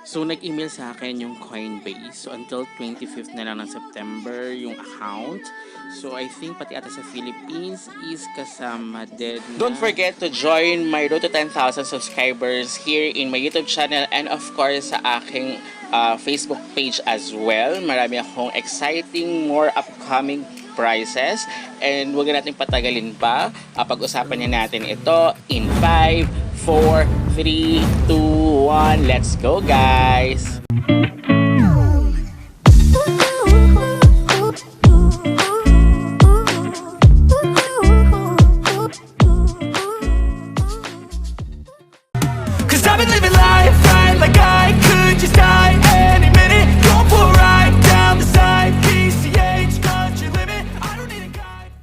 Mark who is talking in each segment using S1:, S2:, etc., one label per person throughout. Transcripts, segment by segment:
S1: So, nag-email sa akin yung Coinbase. So, until 25th na lang ng September yung account. So, I think pati ata sa Philippines is kasama din. Don't forget to join my road to 10,000 subscribers here in my YouTube channel and of course sa aking Facebook page as well. Marami akong exciting, more upcoming prizes. And huwag natin patagalin pa. Pag-usapan na natin ito in 5, 4, 3, 2, 1. Let's go, guys!
S2: Cause I've been living life right like I could just die any minute. Don't pull right down the side. PCH, country limit. I don't need a guide.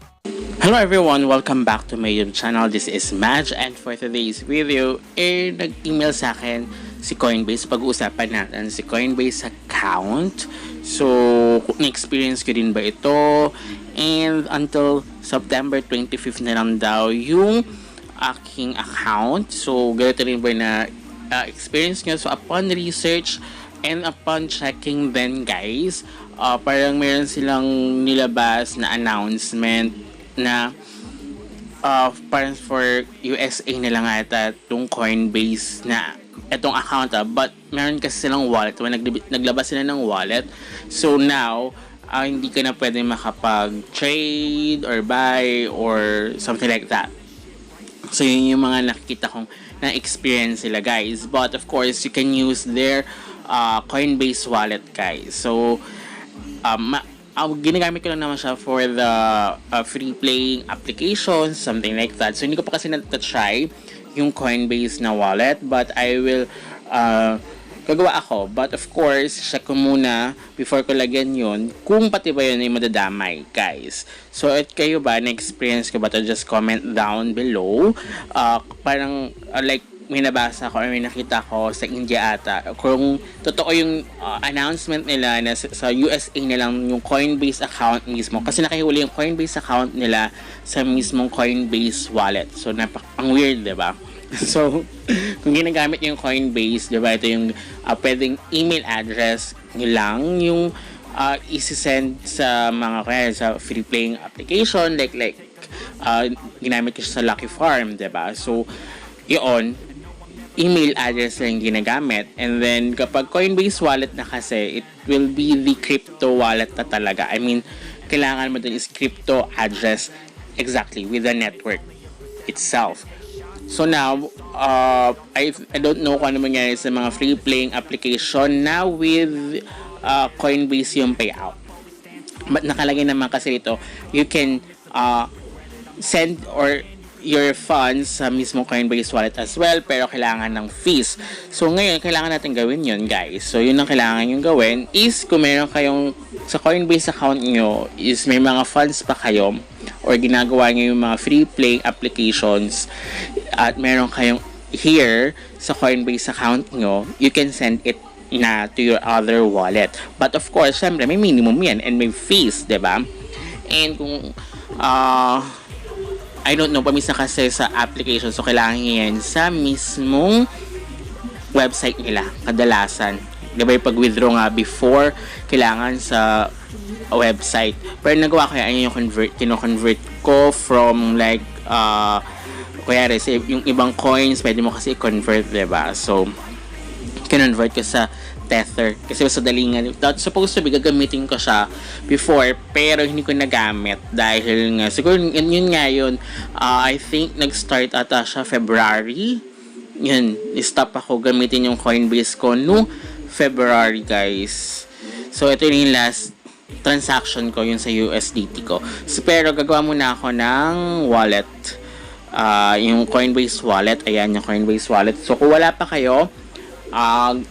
S1: Hello everyone! Welcome back to my YouTube channel. This is Madge and for today's video, nag-email sa akin si Coinbase. Pag-uusapan natin si Coinbase account. So, na-experience ko din ba ito? And until September 25th na lang daw yung aking account. So, ganito rin ba na experience nyo? So, upon research and upon checking then guys, parang meron silang nilabas na announcement na parang for USA na lang ata itong Coinbase na itong account but meron kasi silang wallet when naglabas sila ng wallet. So now hindi ka na pwede makapag-trade or buy or something like that. So yun yung mga nakikita kong na-experience sila guys, but of course you can use their Coinbase wallet guys. So ginagamit ko lang naman siya for the free playing applications, something like that. So hindi ko pa kasi na-try yung Coinbase na wallet, but I will gagawa ako. But of course, check ko muna before ko lagyan yun kung pati ba yun ay madadamay guys. So at kayo ba, na-experience ko ba to? Just comment down below. Parang like may nabasa ko or may nakita ko sa India ata kung totoo yung announcement nila na sa USA na lang yung Coinbase account mismo, kasi nakihuli yung Coinbase account nila sa mismong Coinbase wallet. So ang weird, diba? So kung ginagamit yung Coinbase, diba, ito yung pwedeng email address nyo lang yung isi-send sa mga kaya sa free playing application like ginamit ko siya sa Lucky Farm, diba? So yun, email address lang ginagamit. And then kapag Coinbase wallet na kasi, it will be the crypto wallet na talaga. I mean, kailangan mo dun is crypto address exactly with the network itself. So now I don't know kung ano mangyari sa mga free playing application now with Coinbase yung payout. But nakalagay naman kasi ito, you can send or your funds sa mismo Coinbase wallet as well, pero kailangan ng fees. So ngayon, kailangan natin gawin yun guys. So yun ang kailangan yung gawin is kung meron kayong sa Coinbase account nyo is may mga funds pa kayo or ginagawa nyo yung mga free play applications at meron kayong here sa Coinbase account nyo, you can send it na to your other wallet. But of course, syempre may minimum yan and may fees, diba? And kung I don't know, pamisa kasi sa application. So, kailangan yan sa mismong website nila. Kadalasan. Diba yung pag-withdraw nga before, kailangan sa website. Pero nagawa ko yan, yung kino-convert ko from like, kaya yung ibang coins, pwede mo kasi i-convert, diba? So, kinonvert ko sa Tether. Kasi sa dalingan, supposed to be gagamitin ko siya before, pero hindi ko nagamit dahil nga, siguro yun nga yun, I think nag-start ata siya February. Yun, stop ako gamitin yung Coinbase ko no February guys. So ito yung last transaction ko, yun sa USDT ko. So, pero gagawa muna ako ng wallet, yung Coinbase wallet. Ayan yung Coinbase wallet. So kung wala pa kayo,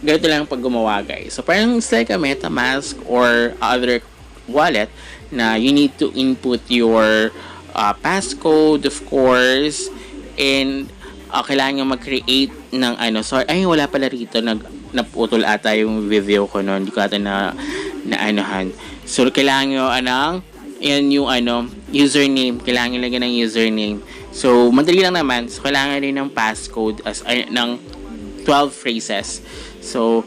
S1: ganito lang pag gumawa guys. So parang it's like a MetaMask or other wallet na you need to input your passcode of course, and kailangan nyo mag-create ng sorry, ay wala pala rito, naputol ata yung video ko noon, hindi ko ata na anuhan. So kailangan nyo yan yung username, kailangan nyo lagyan ng username. So madali lang naman. So kailangan rin ng passcode ng 12 phrases. So,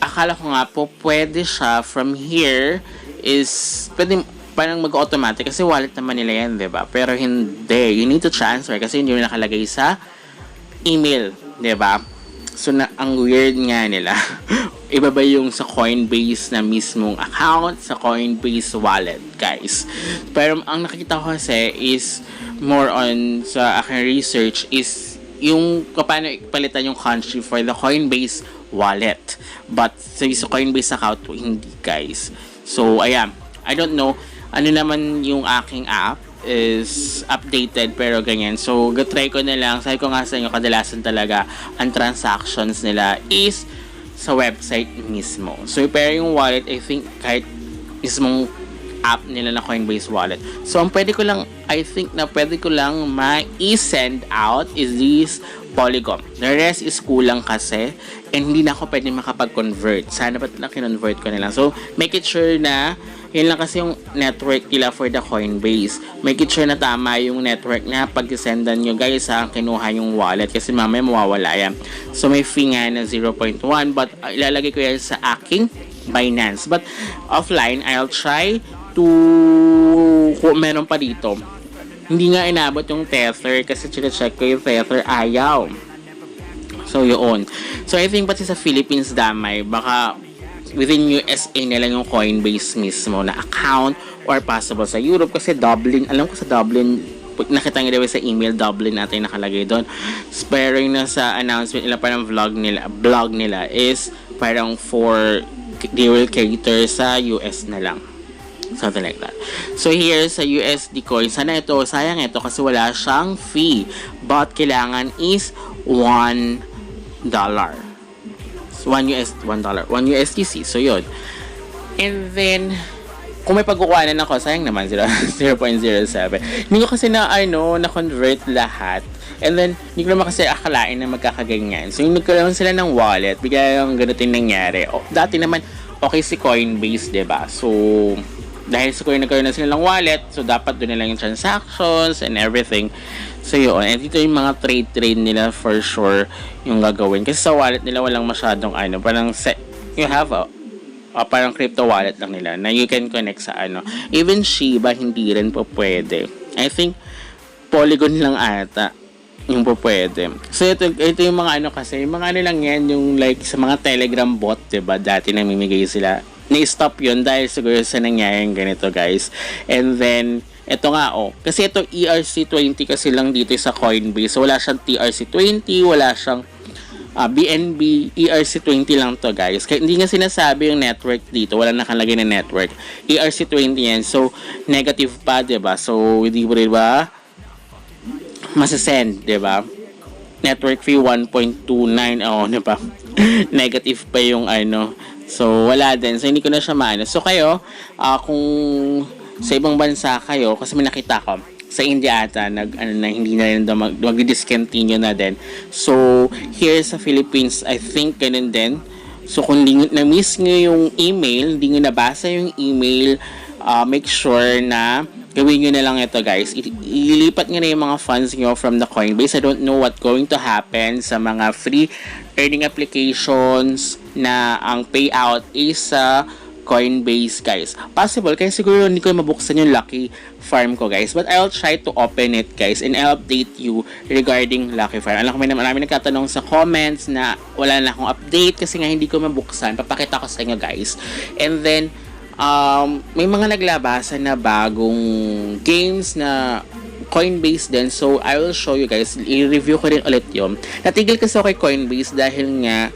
S1: akala ko nga po pwede siya from here is pwede parang mag-automatic kasi wallet naman nila yan, 'di ba? Pero hindi, you need to transfer kasi hindi mo nakalagay sa email, 'di ba? So ang weird nga nila. Iba ba yung sa Coinbase na mismong account, sa Coinbase wallet, guys? Pero ang nakikita ko kasi is more on sa aking research is yung paano palitan yung country for the Coinbase wallet. But sa Coinbase account, hindi, guys. So, ayan. I don't know. Ano naman yung aking app is updated pero ganyan. So, try ko na lang. Sabi ko nga sa inyo, kadalasan talaga ang transactions nila is sa website mismo. So, pero yung wallet, I think kahit mismong app nila na Coinbase wallet. So, ang pwede ko lang, I think na pwede ko lang ma-send out is this Polygon. The rest is kulang kasi and hindi na ako pwede makapag-convert. Sana ba't na kinonvert ko na lang. So, make it sure na yun lang kasi yung network nila for the Coinbase. Make it sure na tama yung network na pag-sendan nyo guys sa kinuha yung wallet kasi mamaya mawawala yan. So may fee nga na 0.1 but ilalagay ko yan sa aking Binance. But offline, I'll try to kung meron pa dito. Hindi nga inabot yung Tether kasi check ko yung Tether ayaw. So yun. So I think pati sa Philippines damay baka within USA na lang yung Coinbase mismo na account or possible sa Europe kasi Dublin, alam ko sa Dublin nakita nyo sa email Dublin natin nakalagay doon. Pero yung nasa announcement nila parang vlog nila is parang for they will cater sa US na lang, something like that. So here sa USD coin, sana ito, sayang ito kasi wala siyang fee but kailangan is $1. $1 USDC. So, yun. And then, kung may pagkukuhanan ako, sayang naman, 0.07. Hindi ko kasi na-convert lahat. And then, hindi ko naman kasi akalain na magkakaganyan. So, yung nagkaroon sila ng wallet, bigla yung ganito yung nangyari. Dati naman, okay si Coinbase, diba? So, dahil sa nagkaroon na sila ng wallet, so dapat doon na lang yung transactions and everything. So yun, and dito yung mga trade nila for sure yung gagawin. Kasi sa wallet nila walang masyadong parang you have parang crypto wallet lang nila na you can connect sa Even Shiba, hindi rin po pwede. I think Polygon lang ata yung po pwede. So ito yung mga kasi, yung mga lang yan, yung like sa mga Telegram bot, diba? Dati namimigay sila. Na-stop yun dahil siguro sa nangyaring ganito, guys. And then, ito nga, kasi ito ERC20 kasi lang dito sa Coinbase. So, wala siyang TRC20, wala siyang BNB, ERC20 lang to, guys. Kaya hindi nga sinasabi yung network dito. Wala nakalagay na network. ERC20 yan. So, negative pa, diba? So, hindi mo rin ba masasend, diba? Network fee 1.29, diba? Negative pa yung So, wala din. So, hindi ko na siya maano. So, kayo, kung sa ibang bansa kayo, kasi may nakita ko, sa India ata, na hindi na rin mag-discontinue na din. So, here sa Philippines, I think ganun din. So, kung na-miss nyo yung email, hindi nyo nabasa yung email, make sure na gawin nyo na lang ito, guys. Ilipat nyo na yung mga funds nyo from the Coinbase. I don't know what going to happen sa mga free earning applications na ang payout is sa Coinbase, guys. Possible, kaya siguro hindi ko mabuksan yung Lucky Farm ko, guys. But I'll try to open it, guys, and I'll update you regarding Lucky Farm. Alam ko marami nagtatanong sa comments na wala na akong update kasi nga hindi ko mabuksan. Papakita ko sa inyo, guys. And then, may mga naglabasan na bagong games na Coinbase din. So, I will show you, guys. I-review ko rin ulit yun. Natigil kasi ako kay Coinbase dahil nga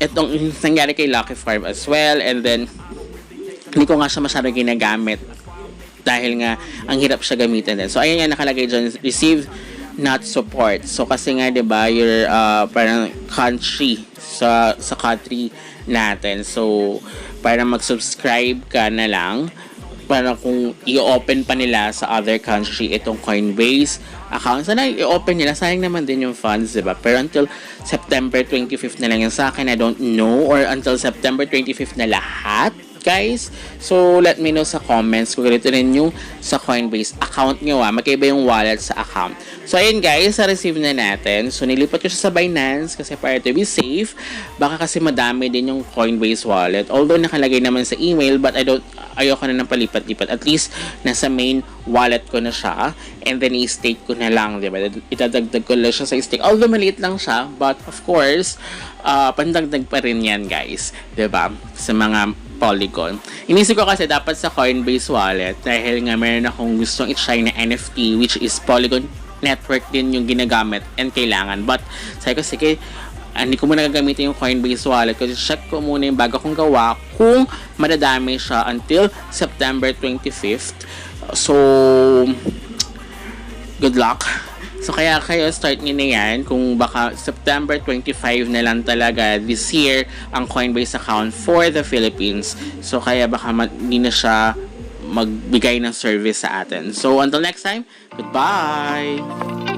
S1: itong nangyari kay Lucky Farm as well, and then hindi ko nga siya masyadong ginagamit dahil nga ang hirap siya gamitin din. So ayan nga nakalagay dyan, receive not support. So kasi nga 'di ba, your parang country sa country natin. So para mag-subscribe ka na lang para kung i-open pa nila sa other country itong Coinbase account. Sana i-open nila. Sayang naman din yung funds, diba? Pero until September 25th na lang yan sa akin. I don't know. Or until September 25th na lahat. guys. So, let me know sa comments kung ganito rin yung sa Coinbase account nyo magkaiba yung wallet sa account. So, ayun guys, na-receive na natin. So, nilipat ko siya sa Binance kasi para to be safe. Baka kasi madami din yung Coinbase wallet. Although nakalagay naman sa email, but ayoko na ng palipat-lipat. At least, nasa main wallet ko na siya. And then, i-stake ko na lang, diba? Itadagdag ko lang siya sa stake. Although, maliit lang siya. But, of course, pandagdag pa rin yan, guys. Diba? Sa mga Polygon. Inisip ko kasi dapat sa Coinbase wallet dahil nga meron akong gustong i-try na NFT which is Polygon network din yung ginagamit and kailangan. But, sabi ko, sige, hindi ko muna gagamitin yung Coinbase wallet kasi check ko muna yung bago kong gawa kung madadami siya until September 25th. So, good luck. So, kaya kayo, start nyo na yan. Kung baka September 25 na lang talaga this year ang Coinbase account for the Philippines. So, kaya baka hindi na siya magbigay ng service sa atin. So, until next time, goodbye!